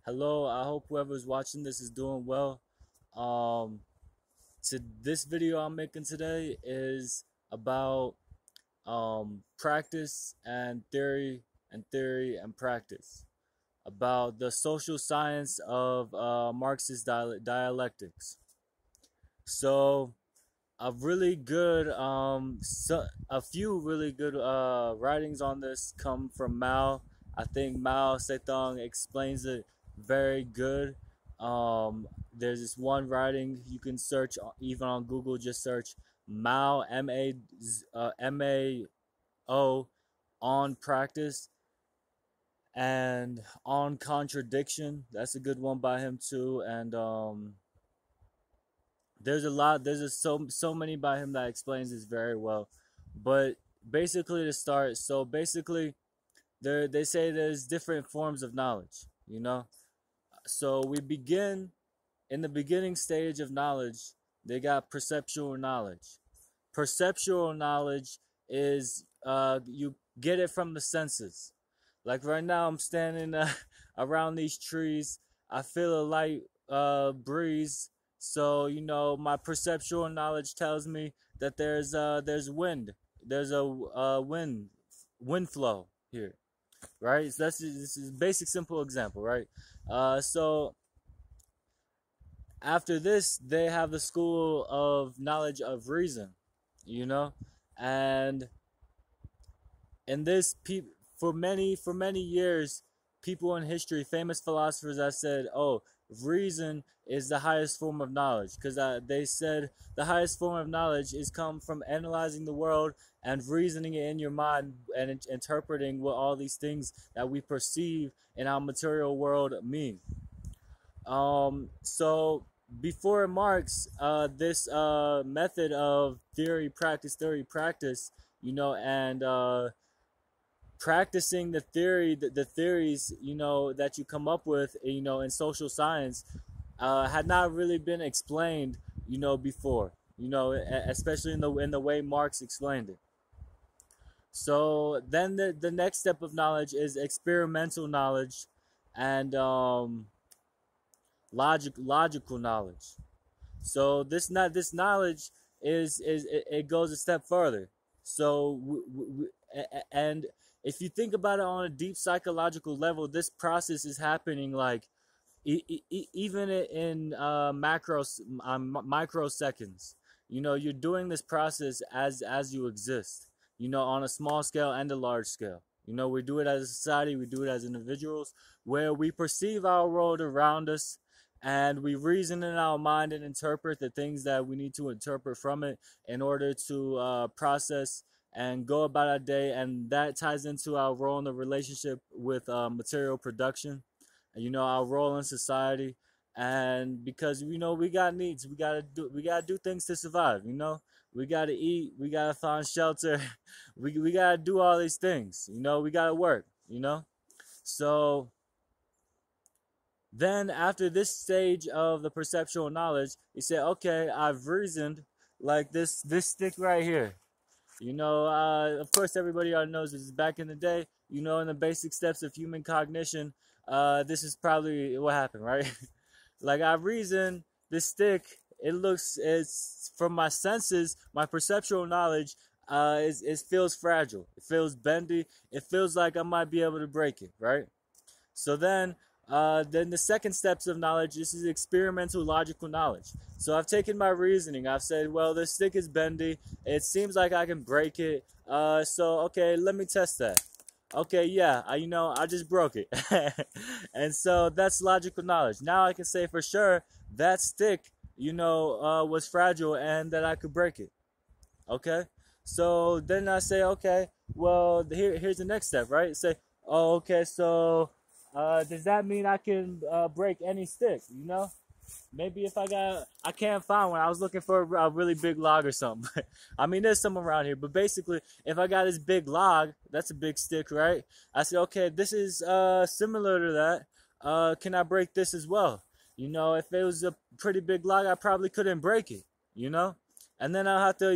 Hello, I hope whoever's watching this is doing well. Um, this video I'm making today is about practice and theory and practice, about the social science of Marxist dialectics. So a few really good writings on this come from Mao. I think Mao Zedong explains it very good. There's this one writing you can search even on Google. Just search Mao MAO on practice and on contradiction. That's a good one by him too. And there's a lot. So many by him that explains this very well. But basically, to start, so basically, they say there's different forms of knowledge. So we begin in the beginning stage of knowledge. They got perceptual knowledge. Perceptual knowledge is you get it from the senses. Like right now, I'm standing around these trees. I feel a light breeze. So my perceptual knowledge tells me that there's wind. There's a wind flow here, right? So this is a basic simple example, right? So after this, they have the school of knowledge of reason, you know, and and this for many years, people in history, famous philosophers, have said, "Oh, reason is the highest form of knowledge," because they said the highest form of knowledge is come from analyzing the world and reasoning it in your mind and interpreting what all these things that we perceive in our material world mean. So before Marx, this method of theory, practice, and practicing the theories, that you come up with, in social science, had not really been explained, before, especially in the way Marx explained it. So then the next step of knowledge is experimental knowledge and logical knowledge. So this knowledge it goes a step further. So and if you think about it on a deep psychological level, this process is happening like even in microseconds. You're doing this process as you exist. On a small scale and a large scale. We do it as a society, we do it as individuals, where we perceive our world around us, and we reason in our mind and interpret the things that we need to interpret from it in order to process and go about our day. And that ties into our role in the relationship with material production, our role in society. And because we got needs, we gotta do things to survive. We gotta eat, we gotta find shelter, we gotta do all these things. We gotta work. So then after this stage of the perceptual knowledge, you say, okay, I've reasoned, like this stick right here. Of course, everybody already knows this is back in the day. In the basic steps of human cognition, this is probably what happened, right? Like I reason this stick, it's from my senses, my perceptual knowledge, it feels fragile, it feels bendy, it feels like I might be able to break it, right? So then the second steps of knowledge, this is experimental logical knowledge. So I've taken my reasoning. I've said, well, this stick is bendy. It seems like I can break it. So okay, let me test that. Okay, yeah, I just broke it. And so that's logical knowledge. Now I can say for sure that stick, was fragile and that I could break it. Okay? So then I say, okay, well, here's the next step, right? Say, oh, okay, so does that mean I can break any stick? Maybe if I can't find one. I was looking for a really big log or something. I mean, there's some around here. But basically, if I got this big log, that's a big stick, right? I said, okay, this is similar to that. Can I break this as well? If it was a pretty big log, I probably couldn't break it. And then I have to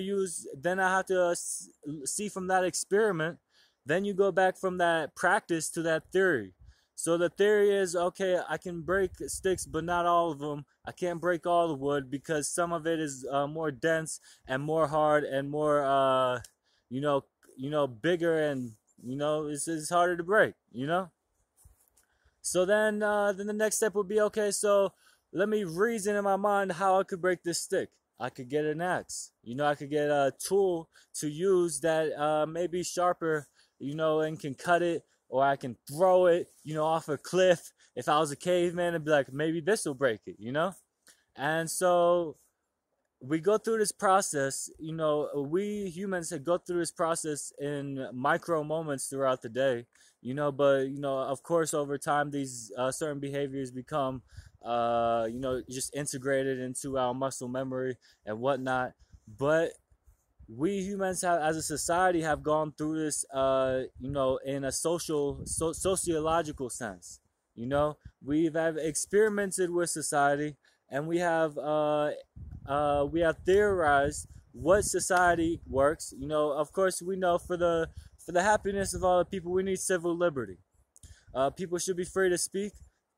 see from that experiment. Then you go back from that practice to that theory. So the theory is, okay, I can break sticks, but not all of them. I can't break all the wood because some of it is more dense and more hard and more, you know, bigger, and it's harder to break. So then the next step would be, okay, so let me reason in my mind how I could break this stick. I could get an axe. I could get a tool to use that may be sharper, and can cut it, or I can throw it, off a cliff. If I was a caveman, I'd be like, maybe this will break it. And so we go through this process. We humans go through this process in micro moments throughout the day. But of course, over time, these certain behaviors become just integrated into our muscle memory and whatnot. But we humans have, as a society, have gone through this in a sociological sense. We've experimented with society, and we have theorized what society works. Of course, we know for the happiness of all the people, we need civil liberty. People should be free to speak.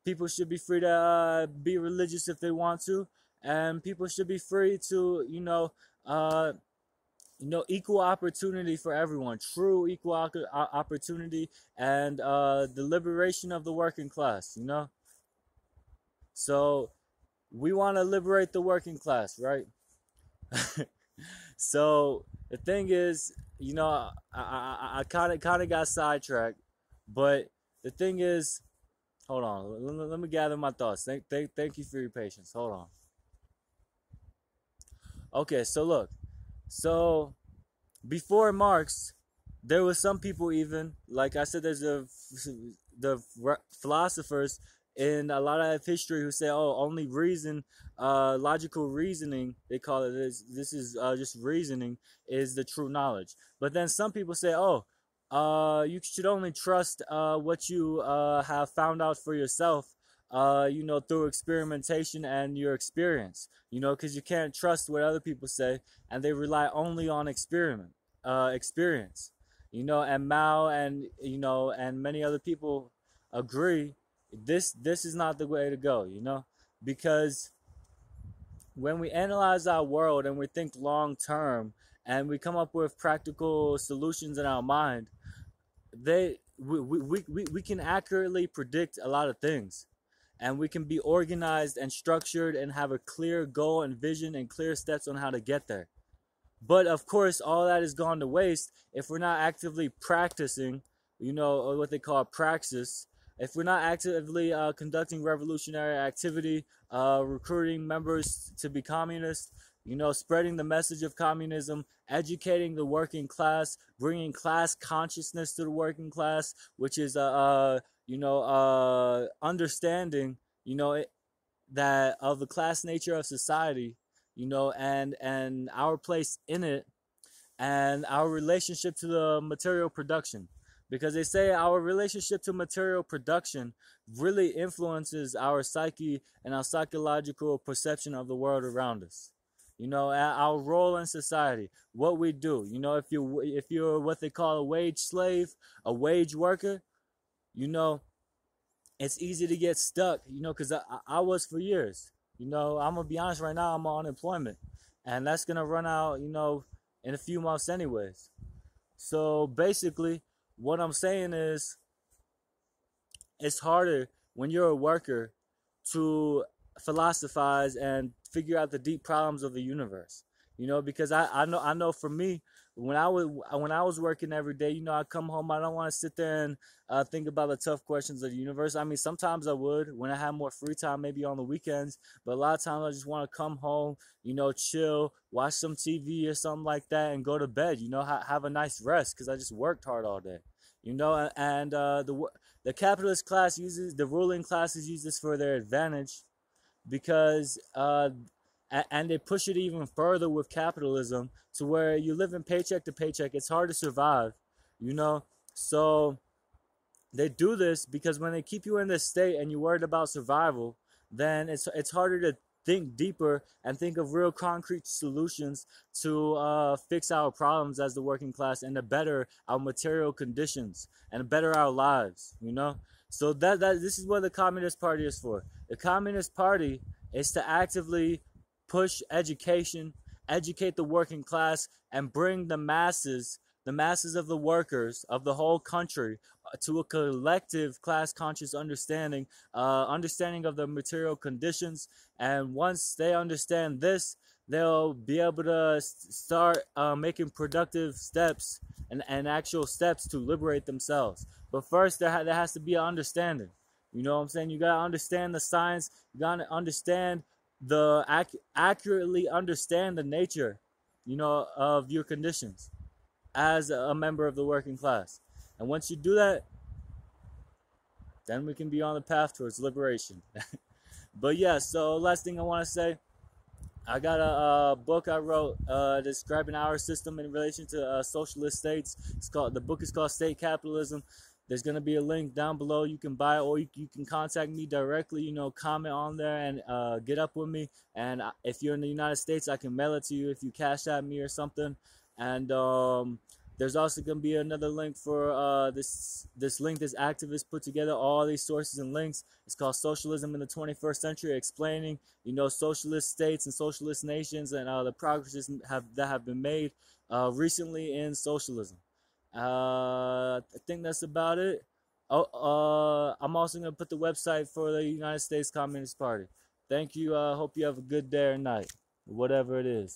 People should be free to be religious if they want to, and people should be free to, equal opportunity for everyone, true equal opportunity, and the liberation of the working class. So we want to liberate the working class, right? So the thing is, I kind of got sidetracked, but the thing is, hold on, let me gather my thoughts. Thank you for your patience. Hold on. Okay, so look, so before Marx, there was some people, even like I said, there's the philosophers in a lot of history who say, oh, only reason, logical reasoning, they call it this is just reasoning, is the true knowledge. But then some people say, oh, you should only trust what you have found out for yourself, through experimentation and your experience, because you can't trust what other people say, and they rely only on experience, and Mao and many other people agree this is not the way to go, because when we analyze our world and we think long term and we come up with practical solutions in our mind, we can accurately predict a lot of things, and we can be organized and structured and have a clear goal and vision and clear steps on how to get there. But of course, all that is gone to waste if we're not actively practicing, or what they call praxis. If we're not actively conducting revolutionary activity, recruiting members to be communists, spreading the message of communism, educating the working class, bringing class consciousness to the working class, which is understanding, that of the class nature of society, and our place in it, and our relationship to the material production. Because they say our relationship to material production really influences our psyche and our psychological perception of the world around us. Our role in society, what we do. If you're what they call a wage slave, a wage worker, it's easy to get stuck, because I was for years. I'm going to be honest right now, I'm on unemployment. And that's going to run out, in a few months anyways. So basically, what I'm saying is, it's harder when you're a worker to philosophize and figure out the deep problems of the universe. Because I know for me, when I was working every day, I come home, I don't want to sit there and think about the tough questions of the universe. I mean, sometimes I would when I have more free time, maybe on the weekends. But a lot of times I just want to come home, chill, watch some TV or something like that, and go to bed. Have a nice rest, because I just worked hard all day. And the capitalist class the ruling classes use this for their advantage, because and they push it even further with capitalism, to where you live in paycheck to paycheck. It's hard to survive, so they do this because when they keep you in this state and you're worried about survival, then it's harder to think deeper and think of real concrete solutions to fix our problems as the working class, and to better our material conditions and better our lives. So that this is what the Communist Party is for. The Communist Party is to actively push education, educate the working class, and bring the masses of the workers of the whole country to a collective class conscious understanding, understanding of the material conditions. And once they understand this, they'll be able to start making productive steps and actual steps to liberate themselves. But first, there has to be an understanding. You know what I'm saying? You gotta understand the science. You gotta understand accurately understand the nature, of your conditions as a member of the working class. And once you do that, then we can be on the path towards liberation. But yeah, so last thing I want to say, I got a book I wrote describing our system in relation to socialist states. The book is called State Capitalism. There's going to be a link down below. You can buy it, or you can contact me directly, comment on there and get up with me. And if you're in the United States, I can mail it to you if you cash at me or something. And there's also going to be another link for this link this activist put together, all these sources and links. It's called Socialism in the 21st Century, explaining, socialist states and socialist nations and the progresses that have been made recently in socialism. I think that's about it. I'm also going to put the website for the United States Communist Party. Thank you. Hope you have a good day or night, whatever it is.